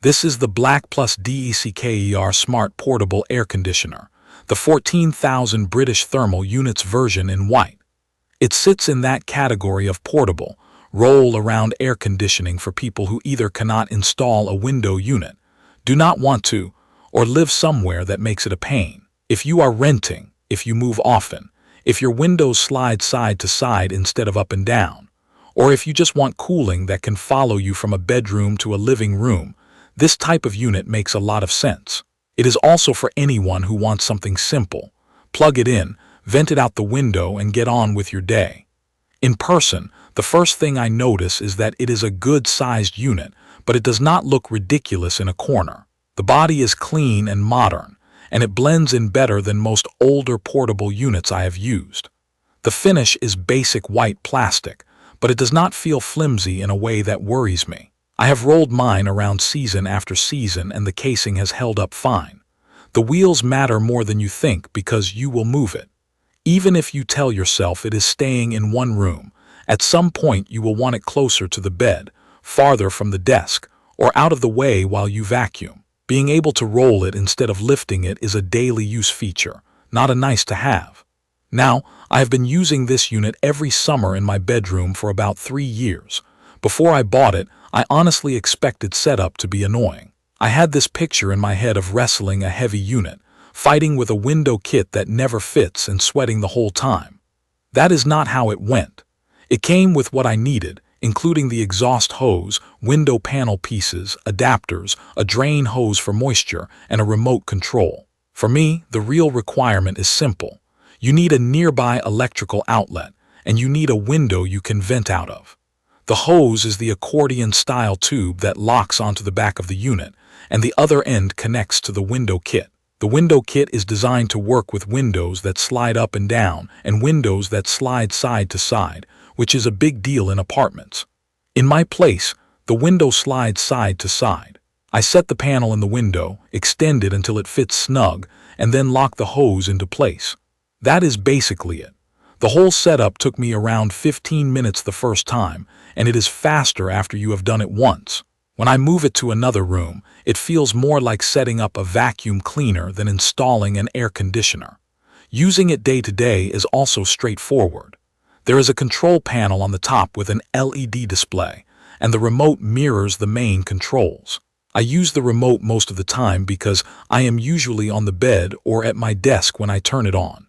This is the BLACK+DECKER Smart Portable Air Conditioner, the 14,000 British thermal units version in white. It sits in that category of portable, roll-around air conditioning for people who either cannot install a window unit, do not want to, or live somewhere that makes it a pain. If you are renting, if you move often, if your windows slide side to side instead of up and down, or if you just want cooling that can follow you from a bedroom to a living room, this type of unit makes a lot of sense. It is also for anyone who wants something simple. Plug it in, vent it out the window, and get on with your day. In person, the first thing I notice is that it is a good-sized unit, but it does not look ridiculous in a corner. The body is clean and modern, and it blends in better than most older portable units I have used. The finish is basic white plastic, but it does not feel flimsy in a way that worries me. I have rolled mine around season after season and the casing has held up fine. The wheels matter more than you think because you will move it. Even if you tell yourself it is staying in one room, at some point you will want it closer to the bed, farther from the desk, or out of the way while you vacuum. Being able to roll it instead of lifting it is a daily use feature, not a nice to have. Now, I have been using this unit every summer in my bedroom for about 3 years. Before I bought it, I honestly expected setup to be annoying. I had this picture in my head of wrestling a heavy unit, fighting with a window kit that never fits and sweating the whole time. That is not how it went. It came with what I needed, including the exhaust hose, window panel pieces, adapters, a drain hose for moisture, and a remote control. For me, the real requirement is simple. You need a nearby electrical outlet, and you need a window you can vent out of. The hose is the accordion-style tube that locks onto the back of the unit, and the other end connects to the window kit. The window kit is designed to work with windows that slide up and down and windows that slide side to side, which is a big deal in apartments. In my place, the window slides side to side. I set the panel in the window, extend it until it fits snug, and then lock the hose into place. That is basically it. The whole setup took me around 15 minutes the first time, and it is faster after you have done it once. When I move it to another room, it feels more like setting up a vacuum cleaner than installing an air conditioner. Using it day to day is also straightforward. There is a control panel on the top with an LED display, and the remote mirrors the main controls. I use the remote most of the time because I am usually on the bed or at my desk when I turn it on.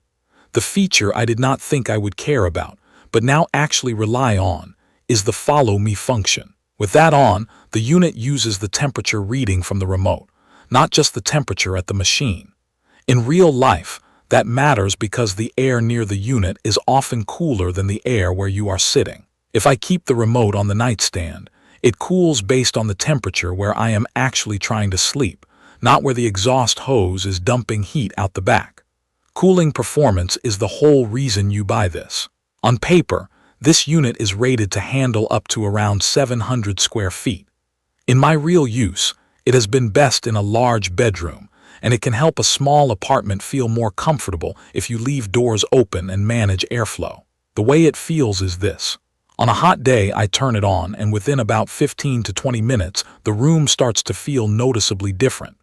The feature I did not think I would care about, but now actually rely on, is the follow me function. With that on, the unit uses the temperature reading from the remote, not just the temperature at the machine. In real life, that matters because the air near the unit is often cooler than the air where you are sitting. If I keep the remote on the nightstand, it cools based on the temperature where I am actually trying to sleep, not where the exhaust hose is dumping heat out the back. Cooling performance is the whole reason you buy this. On paper, this unit is rated to handle up to around 700 square feet. In my real use, it has been best in a large bedroom, and it can help a small apartment feel more comfortable if you leave doors open and manage airflow. The way it feels is this. On a hot day, I turn it on, and within about 15 to 20 minutes, the room starts to feel noticeably different.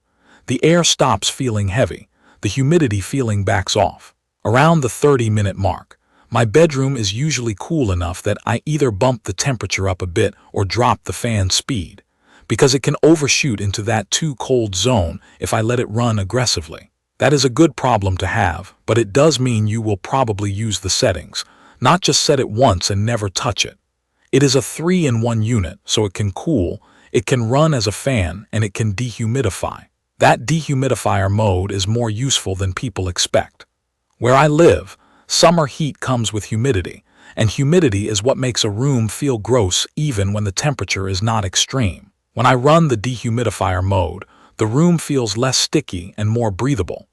The air stops feeling heavy. The humidity feeling backs off. Around the 30-minute mark, my bedroom is usually cool enough that I either bump the temperature up a bit or drop the fan speed, because it can overshoot into that too cold zone if I let it run aggressively. That is a good problem to have, but it does mean you will probably use the settings, not just set it once and never touch it. It is a 3-in-1 unit, so it can cool, it can run as a fan, and it can dehumidify. That dehumidifier mode is more useful than people expect. Where I live, summer heat comes with humidity, and humidity is what makes a room feel gross even when the temperature is not extreme. When I run the dehumidifier mode, the room feels less sticky and more breathable.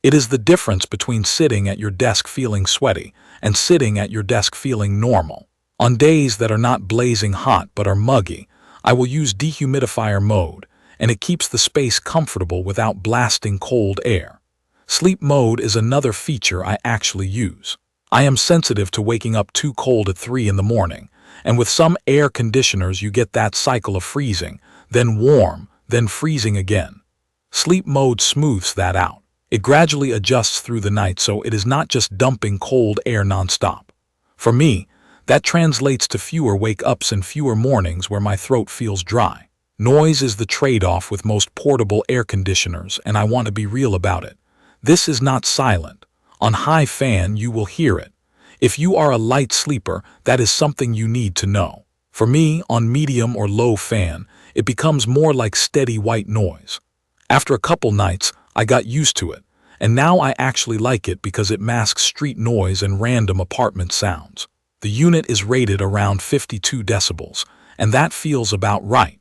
It is the difference between sitting at your desk feeling sweaty and sitting at your desk feeling normal. On days that are not blazing hot but are muggy, I will use dehumidifier mode, and it keeps the space comfortable without blasting cold air. Sleep mode is another feature I actually use. I am sensitive to waking up too cold at 3 in the morning, and with some air conditioners you get that cycle of freezing, then warm, then freezing again. Sleep mode smooths that out. It gradually adjusts through the night so it is not just dumping cold air nonstop. For me, that translates to fewer wake-ups and fewer mornings where my throat feels dry. Noise is the trade-off with most portable air conditioners, and I want to be real about it. This is not silent. On high fan, you will hear it. If you are a light sleeper, that is something you need to know. For me, on medium or low fan, it becomes more like steady white noise. After a couple nights, I got used to it, and now I actually like it because it masks street noise and random apartment sounds. The unit is rated around 52 decibels, and that feels about right.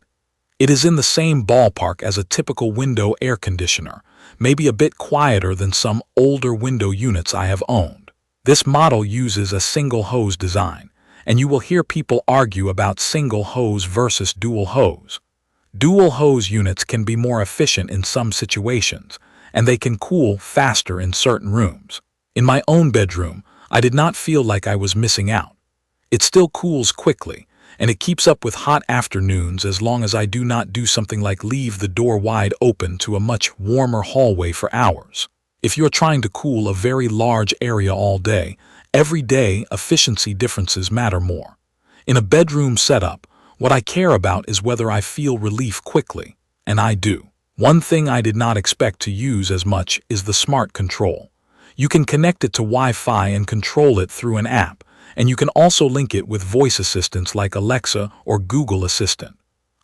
It is in the same ballpark as a typical window air conditioner, maybe a bit quieter than some older window units I have owned. This model uses a single hose design, and you will hear people argue about single hose versus dual hose. Dual hose units can be more efficient in some situations, and they can cool faster in certain rooms. In my own bedroom, I did not feel like I was missing out. It still cools quickly, and it keeps up with hot afternoons as long as I do not do something like leave the door wide open to a much warmer hallway for hours. If you're trying to cool a very large area all day, every day efficiency differences matter more. In a bedroom setup, what I care about is whether I feel relief quickly, and I do. One thing I did not expect to use as much is the smart control. You can connect it to Wi-Fi and control it through an app, and you can also link it with voice assistants like Alexa or Google Assistant.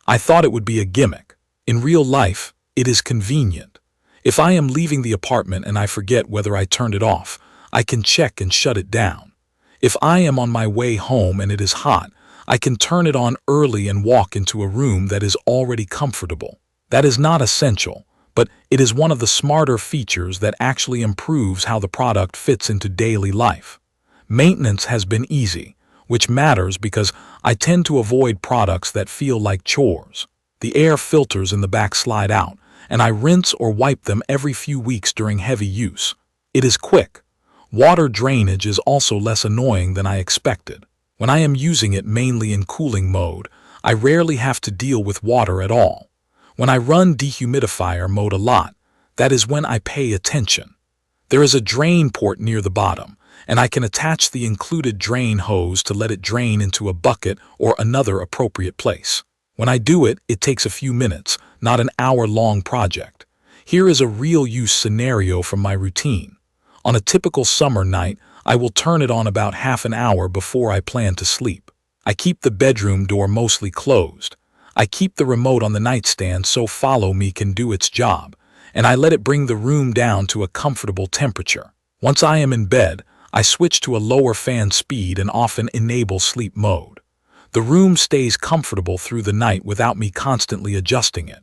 I thought it would be a gimmick. In real life, it is convenient. If I am leaving the apartment and I forget whether I turned it off, I can check and shut it down. If I am on my way home and it is hot, I can turn it on early and walk into a room that is already comfortable. That is not essential, but it is one of the smarter features that actually improves how the product fits into daily life. Maintenance has been easy, which matters because I tend to avoid products that feel like chores. The air filters in the back slide out, and I rinse or wipe them every few weeks during heavy use. It is quick. Water drainage is also less annoying than I expected. When I am using it mainly in cooling mode, I rarely have to deal with water at all. When I run dehumidifier mode a lot, that is when I pay attention. There is a drain port near the bottom, and I can attach the included drain hose to let it drain into a bucket or another appropriate place. When I do it, it takes a few minutes, not an hour-long project. Here is a real-use scenario from my routine. On a typical summer night, I will turn it on about half an hour before I plan to sleep. I keep the bedroom door mostly closed. I keep the remote on the nightstand so Follow Me can do its job, and I let it bring the room down to a comfortable temperature. Once I am in bed, I switch to a lower fan speed and often enable sleep mode. The room stays comfortable through the night without me constantly adjusting it.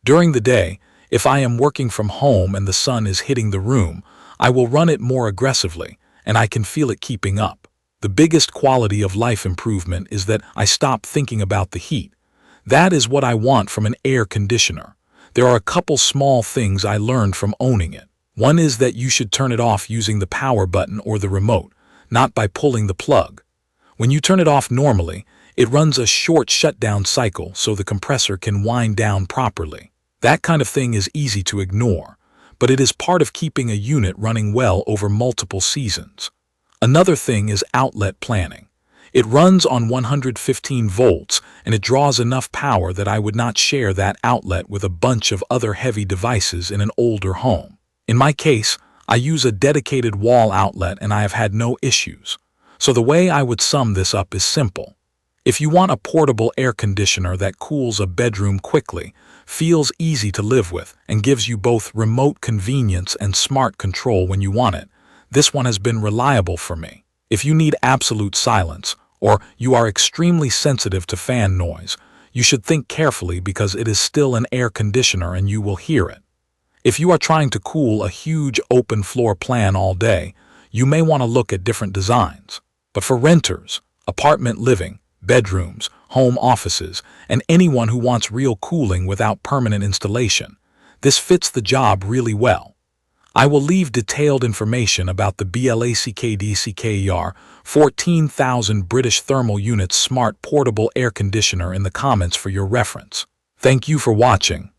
During the day, if I am working from home and the sun is hitting the room, I will run it more aggressively, and I can feel it keeping up. The biggest quality of life improvement is that I stop thinking about the heat. That is what I want from an air conditioner. There are a couple small things I learned from owning it. One is that you should turn it off using the power button or the remote, not by pulling the plug. When you turn it off normally, it runs a short shutdown cycle so the compressor can wind down properly. That kind of thing is easy to ignore, but it is part of keeping a unit running well over multiple seasons. Another thing is outlet planning. It runs on 115 volts and it draws enough power that I would not share that outlet with a bunch of other heavy devices in an older home. In my case, I use a dedicated wall outlet and I have had no issues. So the way I would sum this up is simple. If you want a portable air conditioner that cools a bedroom quickly, feels easy to live with, and gives you both remote convenience and smart control when you want it, this one has been reliable for me. If you need absolute silence, or you are extremely sensitive to fan noise, you should think carefully because it is still an air conditioner and you will hear it. If you are trying to cool a huge open floor plan all day, you may want to look at different designs. But for renters, apartment living, bedrooms, home offices, and anyone who wants real cooling without permanent installation, this fits the job really well. I will leave detailed information about the BLACK+DECKER 14,000 British thermal units smart portable air conditioner in the comments for your reference. Thank you for watching.